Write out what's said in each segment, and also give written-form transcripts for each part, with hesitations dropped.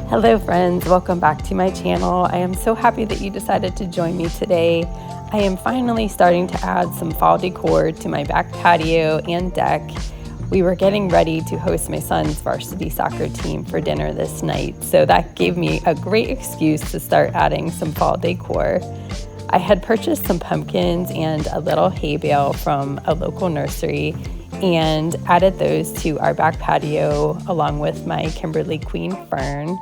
Hello friends, welcome back to my channel. I am so happy that you decided to join me today. I am finally starting to add some fall decor to my back patio and deck. We were getting ready to host my son's varsity soccer team for dinner this night, so that gave me a great excuse to start adding some fall decor. I had purchased some pumpkins and a little hay bale from a local nursery and added those to our back patio along with my Kimberly Queen fern.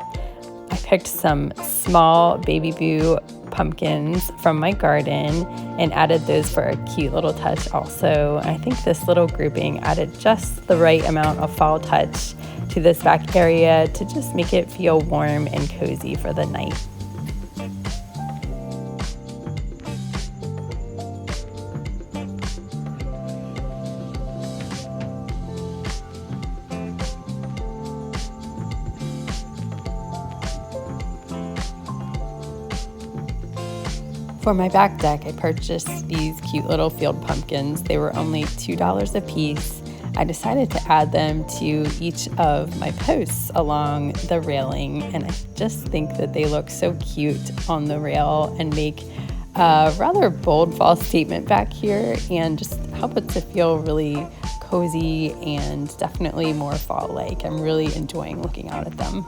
I picked some small baby boo pumpkins from my garden and added those for a cute little touch also. I think this little grouping added just the right amount of fall touch to this back area to just make it feel warm and cozy for the night. For my back deck, I purchased these cute little field pumpkins. They were only $2 a piece. I decided to add them to each of my posts along the railing, and I just think that they look so cute on the rail and make a rather bold fall statement back here and just help it to feel really cozy and definitely more fall-like. I'm really enjoying looking out at them.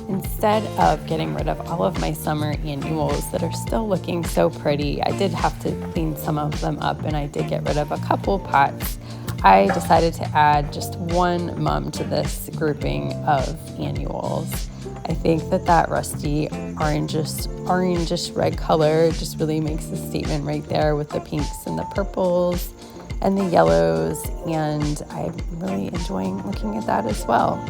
Instead of getting rid of all of my summer annuals that are still looking so pretty, I did have to clean some of them up and I did get rid of a couple pots. I decided to add just one mum to this grouping of annuals. I think that rusty orangish red color just really makes a statement right there with the pinks and the purples and the yellows, and I'm really enjoying looking at that as well.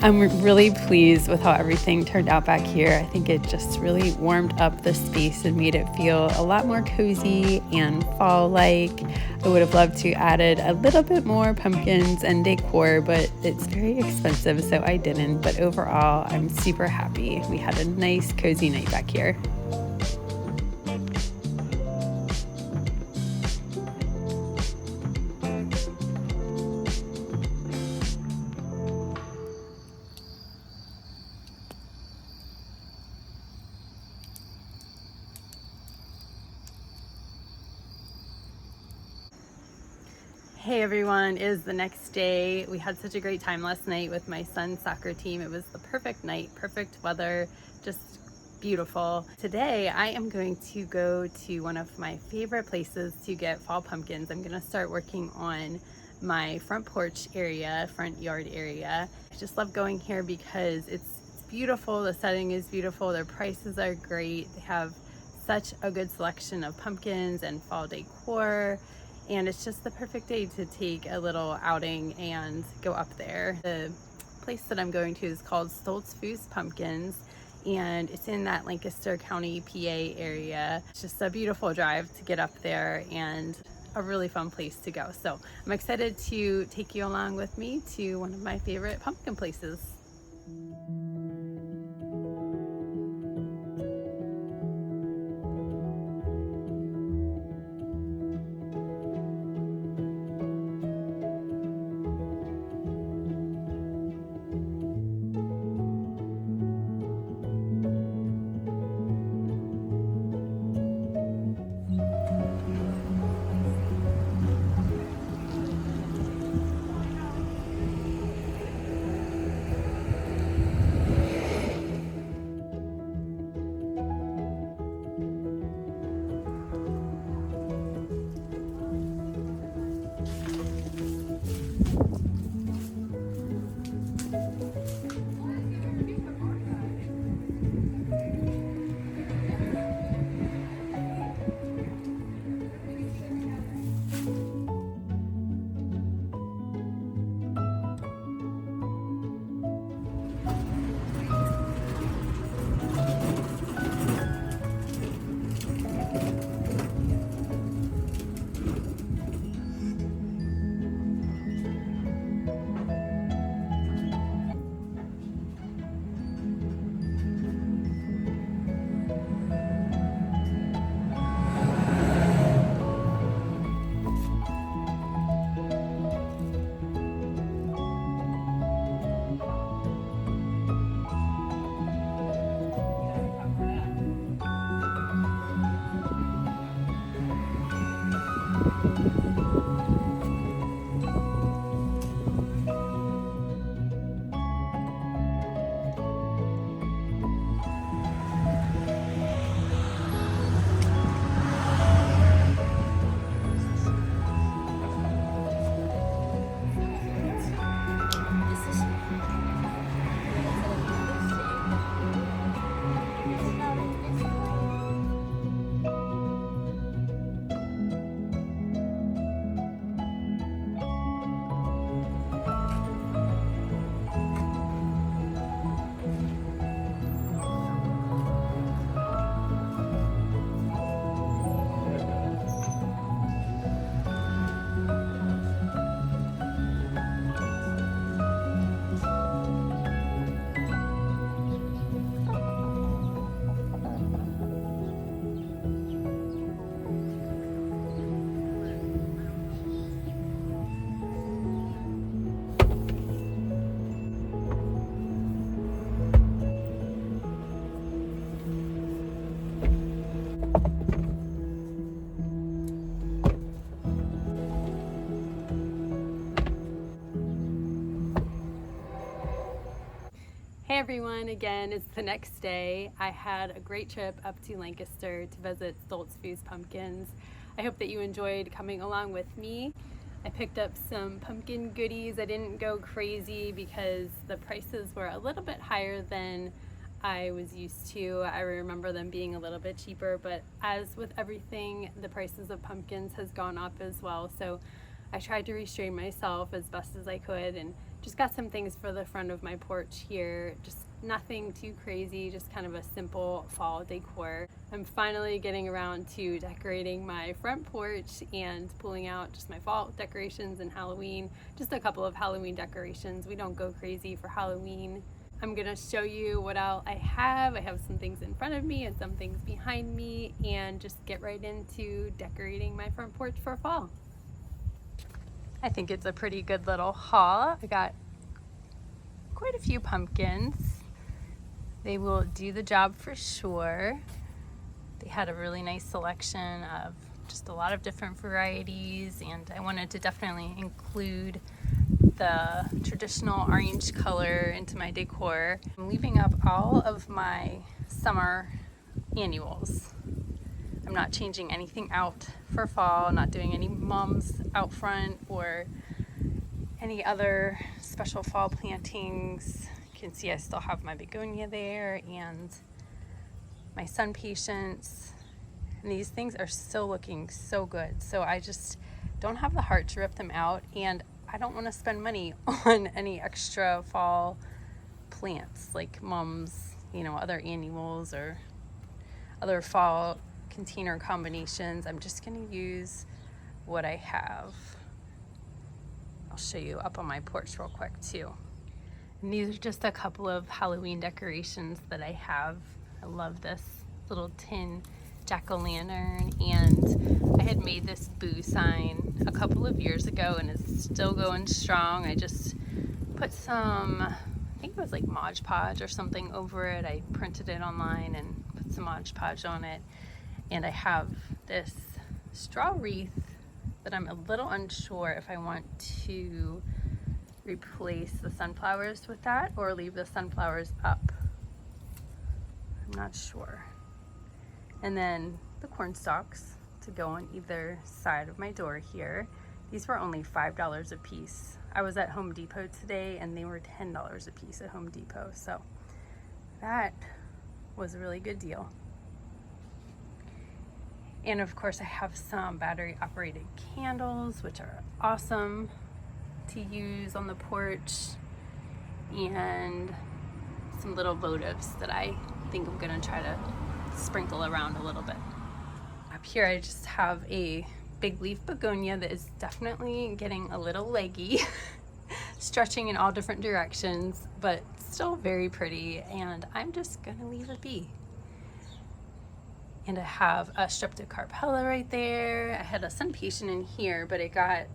I'm really pleased with how everything turned out back here. I think it just really warmed up the space and made it feel a lot more cozy and fall-like. I would have loved to added a little bit more pumpkins and decor, but it's very expensive, so I didn't. But overall, I'm super happy. We had a nice, cozy night back here. Hey everyone, it is the next day. We had such a great time last night with my son's soccer team. It was the perfect night, perfect weather, just beautiful. Today I am going to go to one of my favorite places to get fall pumpkins. I'm gonna start working on my front porch area, front yard area. I just love going here because it's beautiful, the setting is beautiful, their prices are great. They have such a good selection of pumpkins and fall decor. And it's just the perfect day to take a little outing and go up there. The place that I'm going to is called Solstice Pumpkins, and it's in that Lancaster County, PA area. It's just a beautiful drive to get up there and a really fun place to go. So I'm excited to take you along with me to one of my favorite pumpkin places. everyone, again, it's the next day. I had a great trip up to Lancaster to visit Solstice pumpkins. I hope that you enjoyed coming along with me. I picked up some pumpkin goodies. I didn't go crazy because the prices were a little bit higher than I was used to. I remember them being a little bit cheaper, but as with everything, the prices of pumpkins has gone up as well. So I tried to restrain myself as best as I could and just got some things for the front of my porch here. Just nothing too crazy, just kind of a simple fall decor. I'm finally getting around to decorating my front porch and pulling out just my fall decorations and Halloween. Just a couple of Halloween decorations. We don't go crazy for Halloween. I'm gonna show you what all I have. I have some things in front of me and some things behind me, and just get right into decorating my front porch for fall. I think it's a pretty good little haul. I got quite a few pumpkins. They will do the job for sure. They had a really nice selection of just a lot of different varieties, and I wanted to definitely include the traditional orange color into my decor. I'm leaving up all of my summer annuals. I'm not changing anything out for fall, not doing any mums out front or any other special fall plantings. You can see I still have my begonia there and my sun patience. And these things are still looking so good. So I just don't have the heart to rip them out, and I don't want to spend money on any extra fall plants like mums, other annuals or other fall container combinations. I'm just going to use what I have. I'll show you up on my porch real quick too. And these are just a couple of Halloween decorations that I have. I love this little tin jack-o'-lantern, and I had made this boo sign a couple of years ago and it's still going strong. I just put some, I think it was like Mod Podge or something over it. I printed it online and put some Mod Podge on it. And I have this straw wreath that I'm a little unsure if I want to replace the sunflowers with that or leave the sunflowers up. I'm not sure. And then the corn stalks to go on either side of my door here. These were only $5 a piece. I was at Home Depot today and they were $10 a piece at Home Depot. So that was a really good deal. And of course I have some battery operated candles, which are awesome to use on the porch, and some little votives that I think I'm gonna try to sprinkle around a little bit. Up here I just have a big leaf begonia that is definitely getting a little leggy, stretching in all different directions, but still very pretty, and I'm just gonna leave it be. And I have a streptocarpella right there. I had a sun patient in here, but it got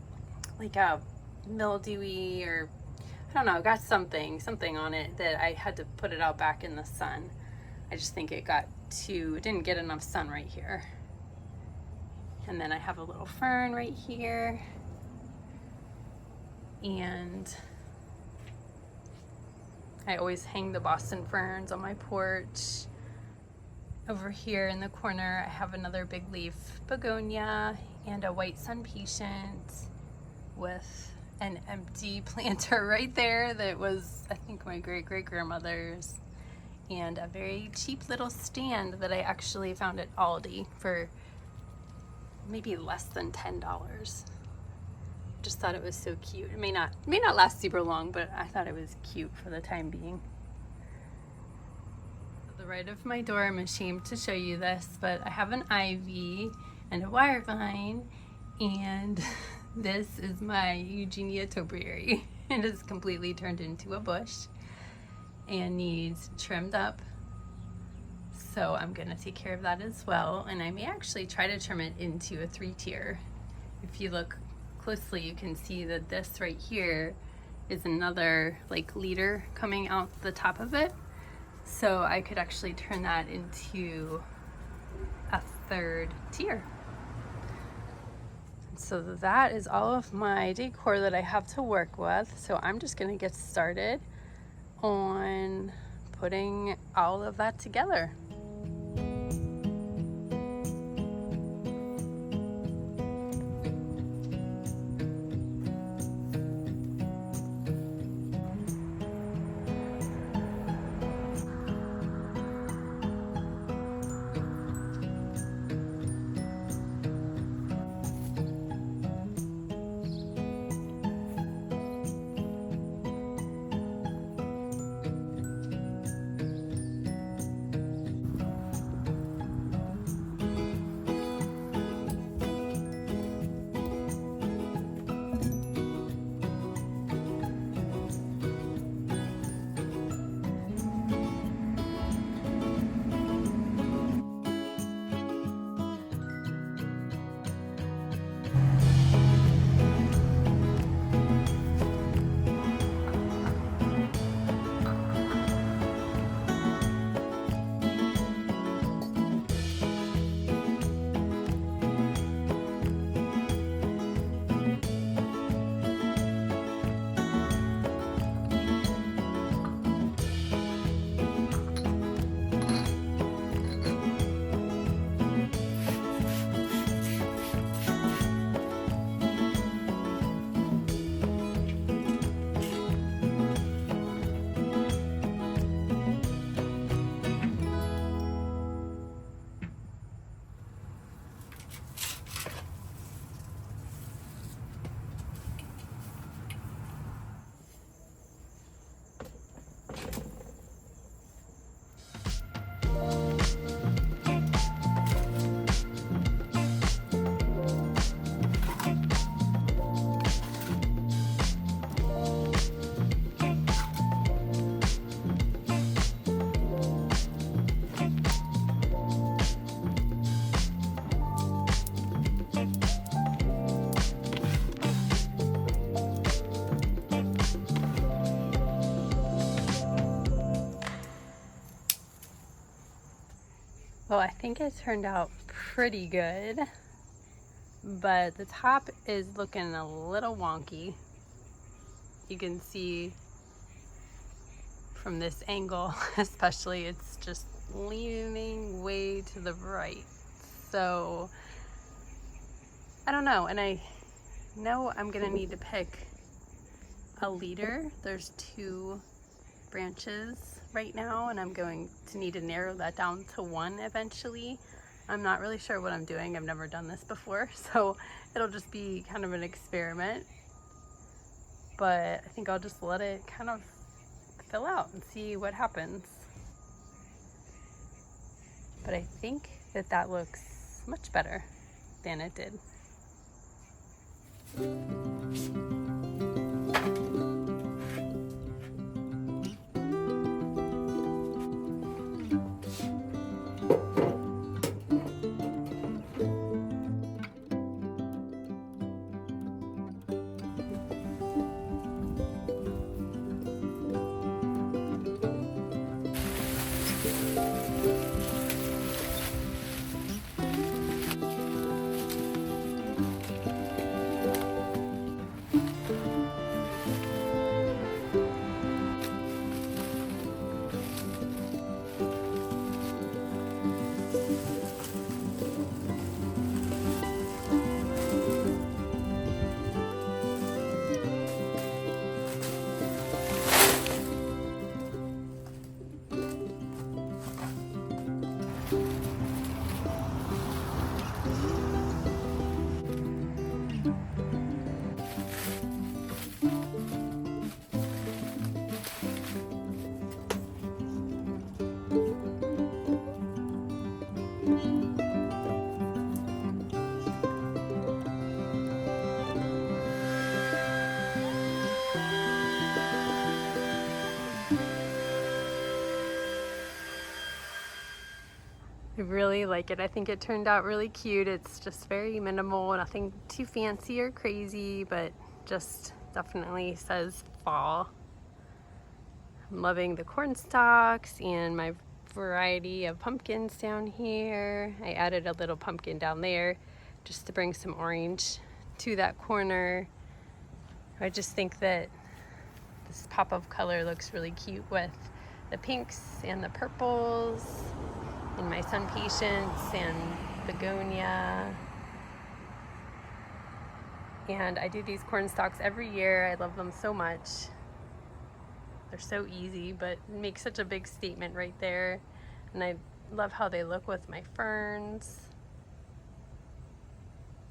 like a mildewy, or I don't know, got something on it that I had to put it out back in the sun. I just think it didn't get enough sun right here. And then I have a little fern right here. And I always hang the Boston ferns on my porch. Over here in the corner, I have another big leaf begonia and a white sun patient with an empty planter right there that was, I think, my great-great-grandmother's, and a very cheap little stand that I actually found at Aldi for maybe less than $10. Just thought it was so cute. It may not last super long, but I thought it was cute for the time being. The right of my door, I'm ashamed to show you this, but I have an ivy and a wire vine, and this is my Eugenia topiary. It is completely turned into a bush and needs trimmed up, so I'm gonna take care of that as well. And I may actually try to trim it into a 3-tier. If you look closely, you can see that this right here is another like leader coming out the top of it. So I could actually turn that into a 3rd tier. So that is all of my decor that I have to work with. So I'm just gonna get started on putting all of that together. Well, I think it turned out pretty good, but the top is looking a little wonky. You can see from this angle, especially, it's just leaning way to the right. So I don't know, and I know I'm gonna need to pick a leader. There's 2 branches right now, and I'm going to need to narrow that down to 1 eventually. I'm not really sure what I'm doing. I've never done this before, so it'll just be kind of an experiment. But I think I'll just let it kind of fill out and see what happens. But I think that that looks much better than it did. I really like it. I think it turned out really cute. It's just very minimal, nothing too fancy or crazy, but just definitely says fall. I'm loving the corn stalks and my variety of pumpkins down here. I added a little pumpkin down there just to bring some orange to that corner. I just think that this pop of color looks really cute with the pinks and the purples, and my sun patience and begonia. And I do these corn stalks every year. I love them so much. They're so easy, but make such a big statement right there. And I love how they look with my ferns.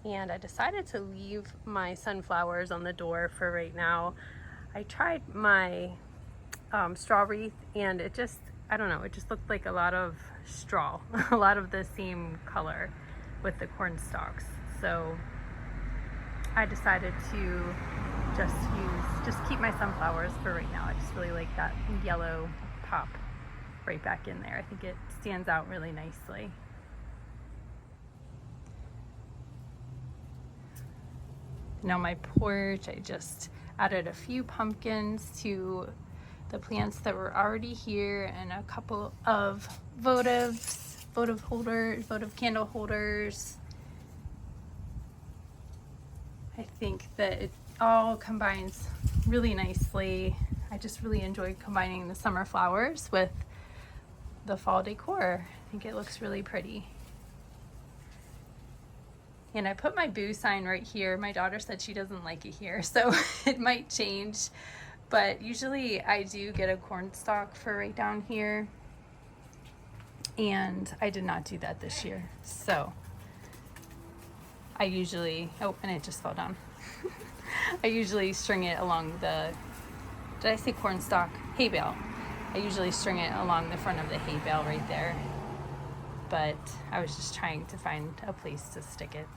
And I decided to leave my sunflowers on the door for right now. I tried my straw wreath, and it just, I don't know, it just looked like a lot of straw, a lot of the same color with the corn stalks. So I decided to just keep my sunflowers for right now. I just really like that yellow pop right back in there. I think it stands out really nicely. Now my porch, I just added a few pumpkins to the plants that were already here, and a couple of votive candle holders. I think that it all combines really nicely. I just really enjoy combining the summer flowers with the fall decor. I think it looks really pretty. And I put my boo sign right here. My daughter said she doesn't like it here, so it might change. But usually I do get a corn stalk for right down here. And I did not do that this year. So I usually, oh, and it just fell down. I usually string it along the, did I say corn stalk? Hay bale. I usually string it along the front of the hay bale right there. But I was just trying to find a place to stick it.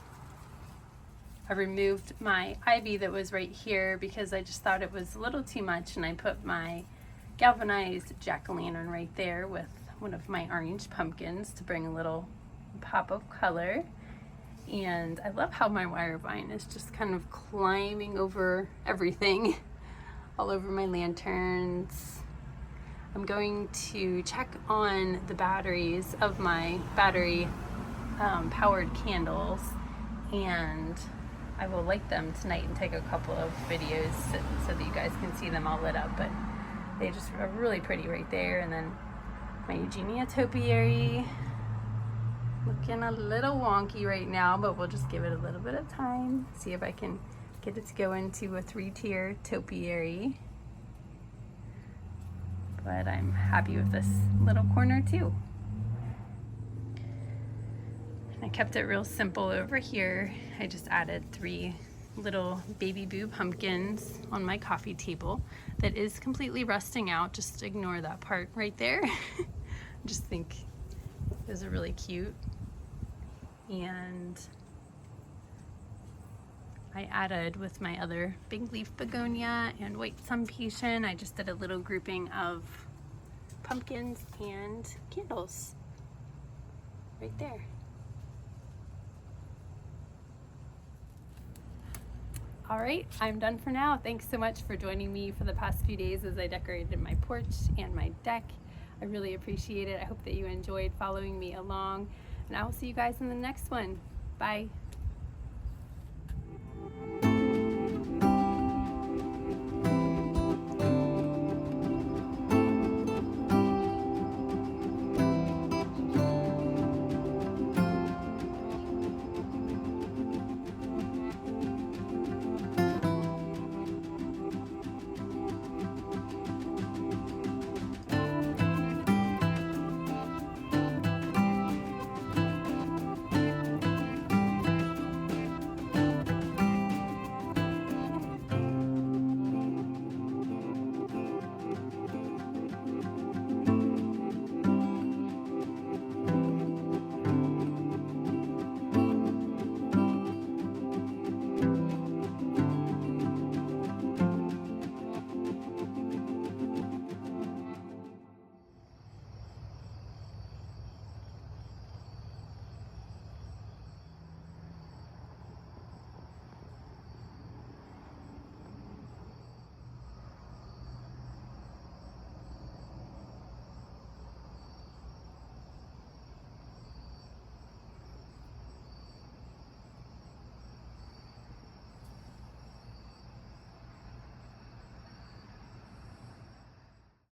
I removed my ivy that was right here because I just thought it was a little too much, and I put my galvanized jack-o'-lantern right there with one of my orange pumpkins to bring a little pop of color. And I love how my wire vine is just kind of climbing over everything, all over my lanterns. I'm going to check on the batteries of my battery powered candles, and I will light them tonight and take a couple of videos so that you guys can see them all lit up. But they just are really pretty right there. And then my Eugenia topiary, looking a little wonky right now, but we'll just give it a little bit of time. See if I can get it to go into a 3-tier topiary. But I'm happy with this little corner too. I kept it real simple over here. I just added 3 little baby boo pumpkins on my coffee table that is completely rusting out. Just ignore that part right there. I just think those are really cute. And I added with my other big leaf begonia and white sun patience, I just did a little grouping of pumpkins and candles right there. All right, I'm done for now. Thanks so much for joining me for the past few days as I decorated my porch and my deck. I really appreciate it. I hope that you enjoyed following me along, and I will see you guys in the next one. Bye.